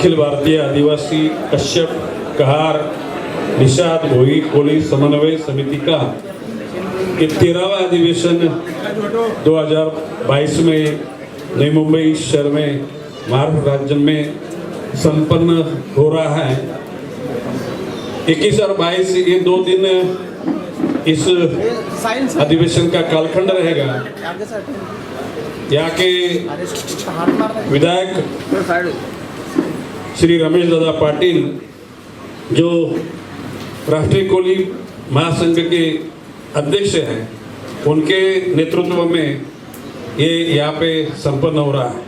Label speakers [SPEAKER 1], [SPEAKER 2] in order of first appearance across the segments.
[SPEAKER 1] अखिल भारतीय आदिवासी कश्यप कहार निषाद भोई कोली समन्वय समिति का 13वां अधिवेशन 2022 में नई मुंबई शहर में महाराष्ट्र राज्य में संपन्न हो रहा है। 21 और 22 ये 2 दिन इस अधिवेशन का कालखंड रहेगा। यहाँ के विधायक श्री रमेश दादा पाटिल जो राष्ट्रीय कोली महासंघ के अध्यक्ष हैं, उनके नेतृत्व में ये यहाँ पे संपन्न हो रहा है।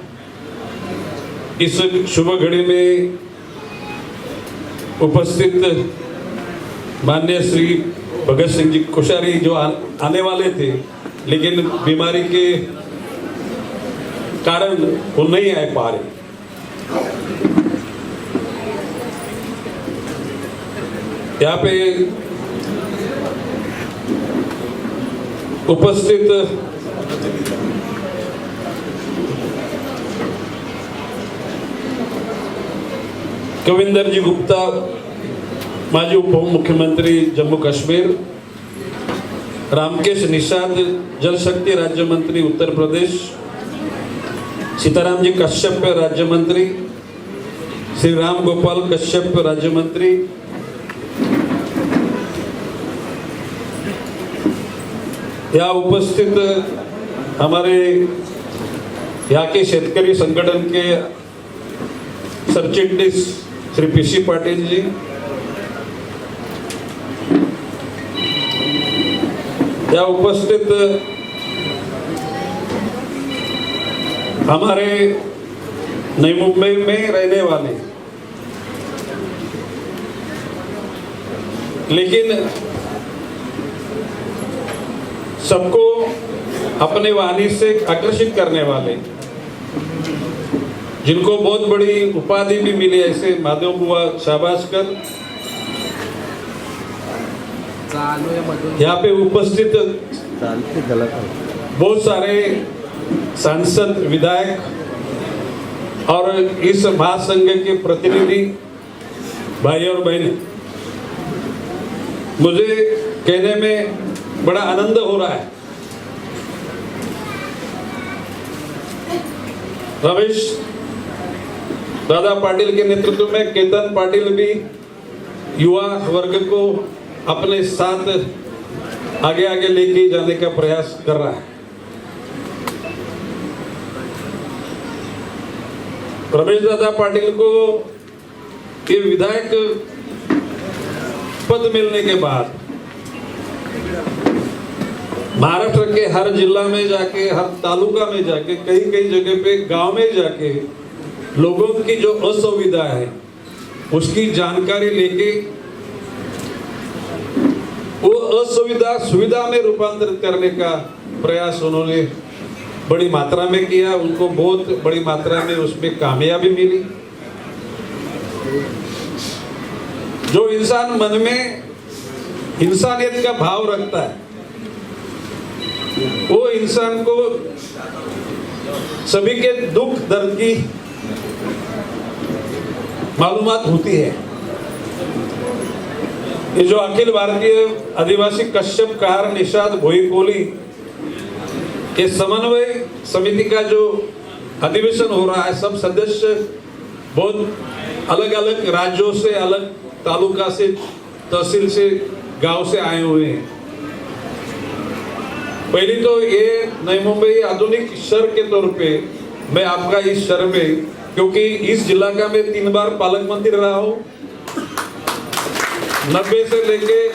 [SPEAKER 1] इस शुभ घड़ी में उपस्थित माननीय श्री भगत सिंह जी कोश्यारी जो आने वाले थे, लेकिन बीमारी के कारण वो नहीं आ पा रहे। यहाँ पे उपस्थित कविंदर जी गुप्ता, माजी उप मुख्यमंत्री जम्मू कश्मीर, रामकेश निषाद जल शक्ति राज्य मंत्री उत्तर प्रदेश, सीताराम जी कश्यप राज्य मंत्री, श्री राम गोपाल कश्यप राज्य मंत्री, यहाँ उपस्थित हमारे यहाँ के शेतकरी संगठन के सरचिटनीस श्री पीसी पाटिल जी, यहाँ उपस्थित हमारे नई मुंबई में रहने वाले लेकिन सबको अपने वाणी से आकर्षित करने वाले, जिनको बहुत बड़ी उपाधि भी मिली, ऐसे माधव बुआ शाबाशकर, यहाँ पे उपस्थित बहुत सारे सांसद, विधायक और इस महासंघ के प्रतिनिधि भाई और बहन, मुझे कहने में बड़ा आनंद हो रहा है। रमेश दादा पाटिल के नेतृत्व में केतन पाटिल भी युवा वर्ग को अपने साथ आगे आगे लेके जाने का प्रयास कर रहा है। रमेश दादा पाटिल को ये विधायक पद मिलने के बाद महाराष्ट्र के हर जिला में जाके, हर तालुका में जाके, कई कई जगह पे गांव में जाके लोगों की जो असुविधा है उसकी जानकारी लेके वो असुविधा सुविधा में रूपांतरित करने का प्रयास उन्होंने बड़ी मात्रा में किया। उनको बहुत बड़ी मात्रा में उसमें कामयाबी मिली। जो इंसान मन में इंसानियत का भाव रखता है, वो इंसान को सभी के दुख दर्द की मालूमात होती है। ये जो अखिल भारतीय आदिवासी कश्यप कहार निषाद भोई कोली के समन्वय समिति का जो अधिवेशन हो रहा है, सब सदस्य बहुत अलग अलग राज्यों से, अलग तालुका से, तहसील से, गांव से आए हुए हैं। पहली तो ये नई मुंबई आधुनिक शहर के तौर पे मैं आपका इस शहर में, क्योंकि इस जिला का मैं 3 बार पालक मंत्री रहा हूँ, 90 से लेके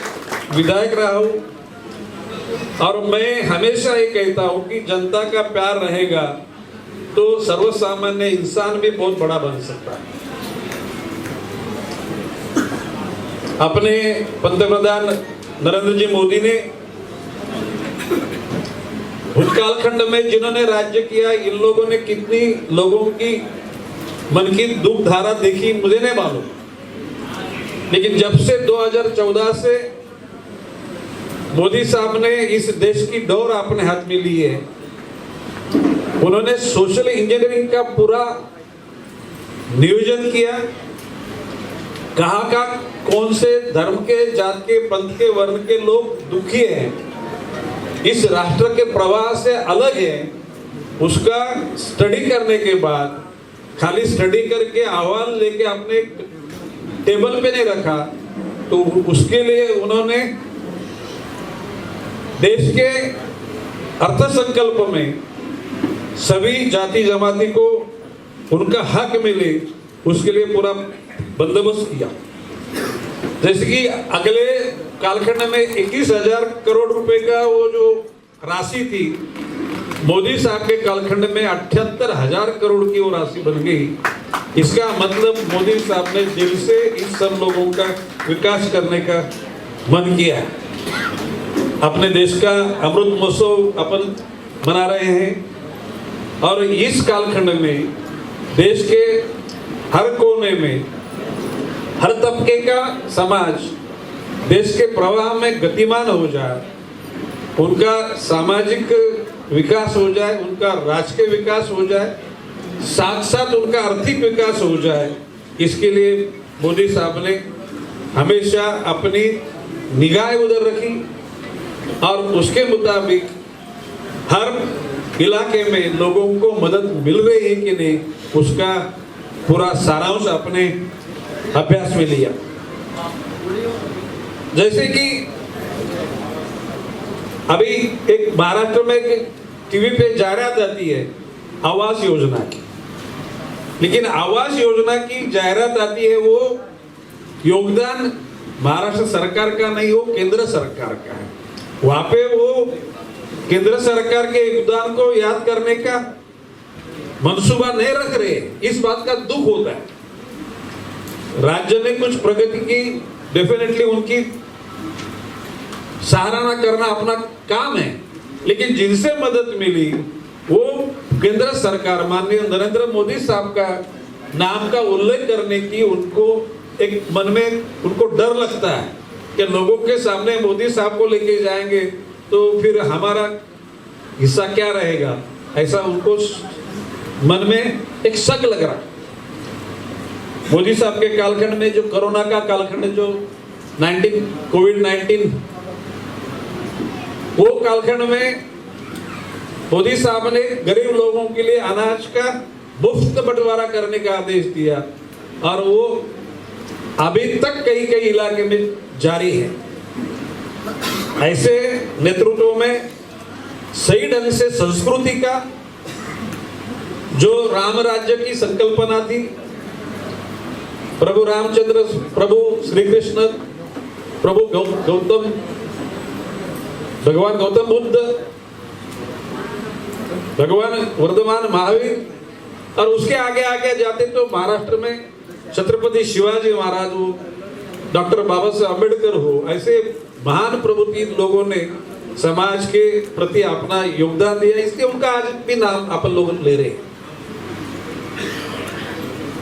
[SPEAKER 1] विधायक रहा हूँ, और मैं हमेशा ये कहता हूँ कि जनता का प्यार रहेगा तो सर्वसामान्य इंसान भी बहुत बड़ा बन सकता है। अपने पंतप्रधान नरेंद्र जी मोदी ने भूतकाल खंड में जिन्होंने राज्य किया, इन लोगों ने कितनी लोगों की मन की दुख धारा देखी मुझे नहीं मालूम, लेकिन जब से 2014 से मोदी साहब ने इस देश की डोर अपने हाथ में ली है, उन्होंने सोशल इंजीनियरिंग का पूरा नियोजन किया, कहाँ का कौन से धर्म के, जात के, पंथ के, वर्ण के लोग दुखी हैं, इस राष्ट्र के प्रवाह से अलग है, उसका स्टडी करने के बाद खाली स्टडी करके अहवाल लेके अपने टेबल पे नहीं रखा, तो उसके लिए उन्होंने देश के अर्थ संकल्प में सभी जाति जमाती को उनका हक मिले, उसके लिए पूरा बंदोबस्त किया। जैसे कि अगले कालखंड में 21,000 करोड़ रुपए का वो जो राशि थी, मोदी साहब के कालखंड में 78,000 करोड़ की वो राशि बन गई। इसका मतलब मोदी साहब ने दिल से इन सब लोगों का विकास करने का मन किया है। अपने देश का अमृत महोत्सव अपन मना रहे हैं और इस कालखंड में देश के हर कोने में हर तबके का समाज देश के प्रवाह में गतिमान हो जाए, उनका सामाजिक विकास हो जाए, उनका राजकीय विकास हो जाए, साथ साथ उनका आर्थिक विकास हो जाए, इसके लिए मोदी साहब ने हमेशा अपनी निगाहें उधर रखी और उसके मुताबिक हर इलाके में लोगों को मदद मिल रही है कि नहीं, उसका पूरा सारांश अपने अभ्यास में लिया। जैसे कि अभी एक महाराष्ट्र में टीवी पे जाहिरात आती है आवास योजना की, लेकिन आवास योजना की जाहिरात आती है, वो योगदान महाराष्ट्र सरकार का नहीं, वो केंद्र सरकार का है। वहां पे वो केंद्र सरकार के योगदान को याद करने का मंसूबा नहीं रख रहे, इस बात का दुख होता है। राज्य ने कुछ प्रगति की, डेफिनेटली उनकी सराहना करना अपना काम है, लेकिन जिनसे मदद मिली वो केंद्र सरकार माननीय नरेंद्र मोदी साहब का नाम का उल्लेख करने की उनको एक मन में उनको डर लगता है कि लोगों के सामने मोदी साहब को लेके जाएंगे तो फिर हमारा हिस्सा क्या रहेगा, ऐसा उनको मन में एक शक लग रहा। मोदी साहब के कालखंड में जो कोरोना का कालखंड, जो कोविड-19, वो कालखंड में मोदी साहब ने गरीब लोगों के लिए अनाज का मुफ्त बंटवारा करने का आदेश दिया और वो अभी तक कई कई इलाके में जारी है। ऐसे नेतृत्व में सही ढंग से संस्कृति का जो राम राज्य की संकल्पना थी, प्रभु रामचंद्र, प्रभु श्री कृष्ण, प्रभु भगवान गौतम बुद्ध, भगवान वर्धमान महावीर और उसके आगे आगे जाते तो महाराष्ट्र में छत्रपति शिवाजी महाराज हो, डॉक्टर बाबा साहब अम्बेडकर हो, ऐसे महान प्रबुद्ध लोगों ने समाज के प्रति अपना योगदान दिया, इसलिए उनका आज भी नाम अपन लोग ले रहे हैं।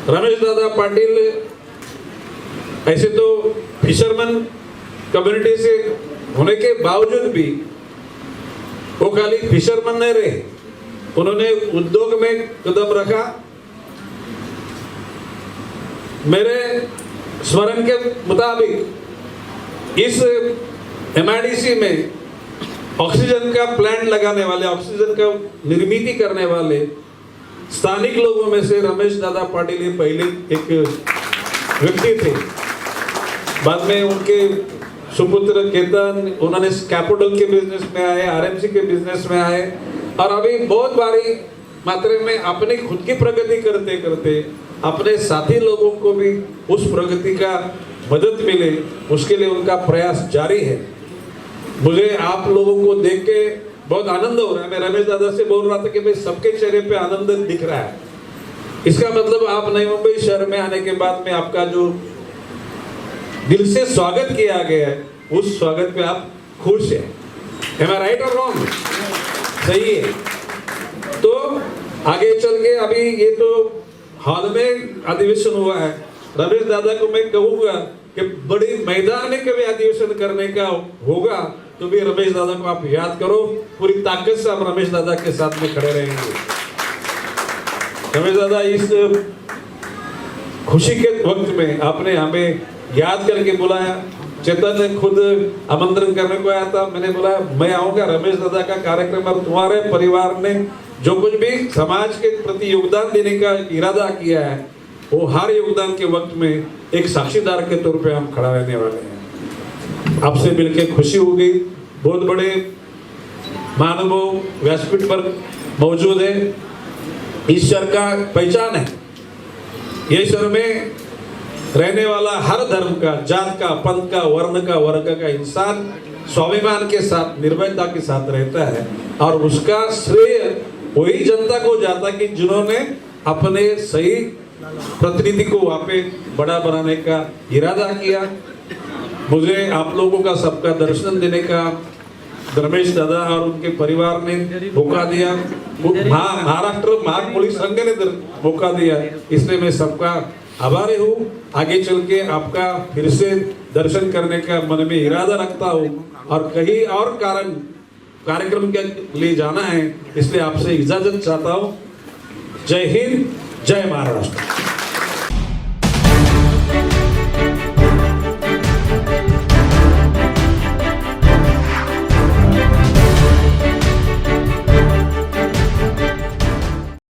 [SPEAKER 1] रमेश दादा पाटिल ऐसे तो फिशरमैन कम्युनिटी से होने के बावजूद भी वो खाली फिशरमैन नहीं रहे, उन्होंने उद्योग में कदम रखा। मेरे स्मरण के मुताबिक इस MIDC में ऑक्सीजन का प्लांट लगाने वाले, ऑक्सीजन का निर्मित करने वाले स्थानिक लोगों में से रमेश दादा पाटिल पहले एक व्यक्ति थे। बाद में उनके सुपुत्र केतन, उन्होंने कैपिटल के बिजनेस में आए, RMC के बिजनेस में आए और अभी बहुत भारी मात्रा में अपनी खुद की प्रगति करते करते अपने साथी लोगों को भी उस प्रगति का मदद मिले, उसके लिए उनका प्रयास जारी है। मुझे आप लोगों को देख के बहुत आनंद हो रहा है। मैं रमेश दादा से बोल रहा था कि भाई सबके चेहरे पे आनंद दिख रहा है, इसका मतलब आप नई मुंबई शहर में आने के बाद में आपका जो दिल से स्वागत किया गया है, उस स्वागत पे आप खुश हैं। Am I right or wrong? सही है। तो आगे चल के अभी ये तो हाल में अधिवेशन हुआ है, रमेश दादा को मैं कहूंगा कि बड़ी मैदान में कभी अधिवेशन करने का होगा तो भी रमेश दादा को आप याद करो, पूरी ताकत से हम रमेश दादा के साथ में खड़े रहेंगे। रमेश दादा इस खुशी के वक्त में आपने हमें याद करके बुलाया। चेतन ने खुद आमंत्रण करने को आया था, मैंने बोला मैं आऊंगा रमेश दादा का कार्यक्रम, और तुम्हारे परिवार ने जो कुछ भी समाज के प्रति योगदान देने का इरादा किया है वो हर योगदान के वक्त में एक साक्षीदार के तौर पे हम खड़ा रहने वाले हैं। आपसे मिलकर खुशी हो गई। बहुत बड़े महानुभाव व्यासपीठ पर मौजूद है। ईश्वर का पहचान है, ईश्वर में रहने वाला हर धर्म का, जात का, पंथ का, वर्ण का, वर्ग का इंसान स्वाभिमान के साथ, निर्भयता के साथ रहता है, और उसका श्रेय वही जनता को जाता कि जिन्होंने अपने सही प्रतिनिधि को वहां पे बड़ा बनाने का इरादा किया। मुझे आप लोगों का सबका दर्शन देने का रमेश दादा और उनके परिवार ने मौका दिया, महाराष्ट्र महान पुलिस संघ ने मौका दिया, इसलिए मैं सबका आभारी हूँ। आगे चल के आपका फिर से दर्शन करने का मन में इरादा रखता हूँ, और कहीं और कार्यक्रम के लिए जाना है, इसलिए आपसे इजाजत चाहता हूँ। जय हिंद, जय महाराष्ट्र।